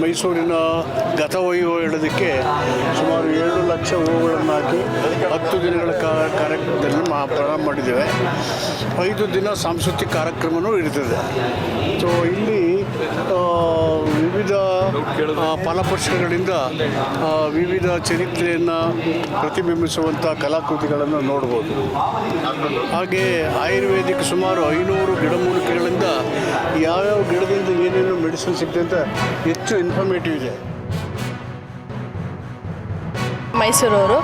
ಮೈಸೂರಿನ ಗತವೈಭವ ಹೇಳೋದಕ್ಕೆ ಸುಮಾರು 7 ಲಕ್ಷ ಹೂವುಗಳನ್ನು ಹಾಕಿ 10 ದಿನಗಳ ಕಾರ್ಯಕ್ರಮದಲ್ಲಿ ಪ್ರಾರಂಭ ಮಾಡಿದ್ದೇವೆ. 5 ದಿನ ಸಾಂಸ್ಕೃತಿಕ ಕಾರ್ಯಕ್ರಮವೂ ಇರ್ತದೆ. ಸೊ ಇಲ್ಲಿ ವಿವಿಧ ಫಲಪುಷ್ಪಗಳಿಂದ ವಿವಿಧ ಚರಿತ್ರೆಯನ್ನು ಪ್ರತಿಬಿಂಬಿಸುವಂಥ ಕಲಾಕೃತಿಗಳನ್ನು ನೋಡ್ಬೋದು. ಹಾಗೆ ಆಯುರ್ವೇದಿಕ್ ಸುಮಾರು 500 ಗಿಡಮೂಲಿಕೆಗಳಿಂದ ಯಾವ್ಯಾವ ಗಿಡದಿಂದ ಏನೇನು ಮೆಡಿಸಿನ್ ಸಿಗ್ತದೆ ಅಂತ ಹೆಚ್ಚು ಇನ್ಫಾರ್ಮೇಟಿವ್ ಇದೆ. ಮೈಸೂರವರು.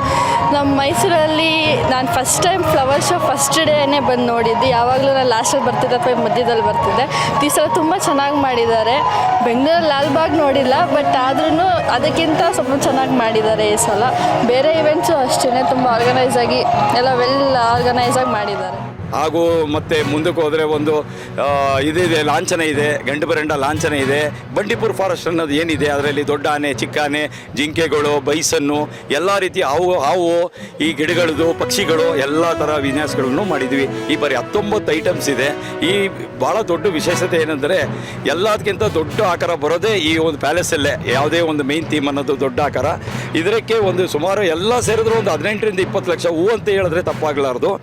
ನಮ್ಮ ಮೈಸೂರಲ್ಲಿ ನಾನು first time flower show first ಡೇನೇ ಬಂದು ನೋಡಿದ್ದು. ಯಾವಾಗಲೂ ನಾನು ಲಾಸ್ಟಲ್ಲಿ ಬರ್ತಿದ್ದೆ ಅಥವಾ ಮಧ್ಯದಲ್ಲಿ ಬರ್ತಿದ್ದೆ. ಈ ಸಲ ತುಂಬ ಚೆನ್ನಾಗಿ ಮಾಡಿದ್ದಾರೆ. ಬೆಂಗಳೂರಲ್ಲಿ ಲಾಲ್ಬಾಗ್ ನೋಡಿಲ್ಲ, ಬಟ್ ಆದ್ರೂ ಅದಕ್ಕಿಂತ ಸ್ವಲ್ಪ ಚೆನ್ನಾಗಿ ಮಾಡಿದ್ದಾರೆ ಈ ಸಲ. ಬೇರೆ ಇವೆಂಟ್ಸು ಅಷ್ಟೇ ತುಂಬ ಆರ್ಗನೈಸ್ ಆಗಿ ಎಲ್ಲ ವೆಲ್ ಆರ್ಗನೈಸ್ ಆಗಿ ಮಾಡಿದ್ದಾರೆ. ಹಾಗೂ ಮತ್ತು ಮುಂದಕ್ಕೆ ಹೋದರೆ ಒಂದು ಇದಿದೆ, ಲಾಂಛನ ಇದೆ, ಗಂಡುಬರಂಡ ಲಾಂಛನ ಇದೆ. ಬಂಡೀಪುರ ಫಾರೆಸ್ಟ್ ಅನ್ನೋದು ಏನಿದೆ ಅದರಲ್ಲಿ ದೊಡ್ಡ ಆನೆ, ಚಿಕ್ಕ ಆನೆ, ಜಿಂಕೆಗಳು, ಬೈಸನ್ನು, ಎಲ್ಲ ರೀತಿಯ ಹಾವು ಈ ಗಿಡಗಳದ್ದು, ಪಕ್ಷಿಗಳು ಎಲ್ಲ ಥರ ವಿನ್ಯಾಸಗಳನ್ನು ಮಾಡಿದ್ವಿ. ಈ ಬಾರಿ 19 ಐಟಮ್ಸ್ ಇದೆ. ಈ ಭಾಳ ದೊಡ್ಡ ವಿಶೇಷತೆ ಏನಂದರೆ ಎಲ್ಲದಕ್ಕಿಂತ ದೊಡ್ಡ ಆಕಾರ ಬರೋದೇ ಈ ಒಂದು ಪ್ಯಾಲೇಸಲ್ಲೇ. ಯಾವುದೇ ಒಂದು ಮೇನ್ ಥೀಮ್ ಅನ್ನೋದು ದೊಡ್ಡ ಆಕಾರ. ಇದಕ್ಕೆ ಒಂದು ಸುಮಾರು ಎಲ್ಲ ಸೇರಿದ್ರು ಒಂದು 18 ರಿಂದ 20 ಲಕ್ಷ ಹೂ ಅಂತ ಹೇಳಿದ್ರೆ ತಪ್ಪಾಗಲಾರ್ದು.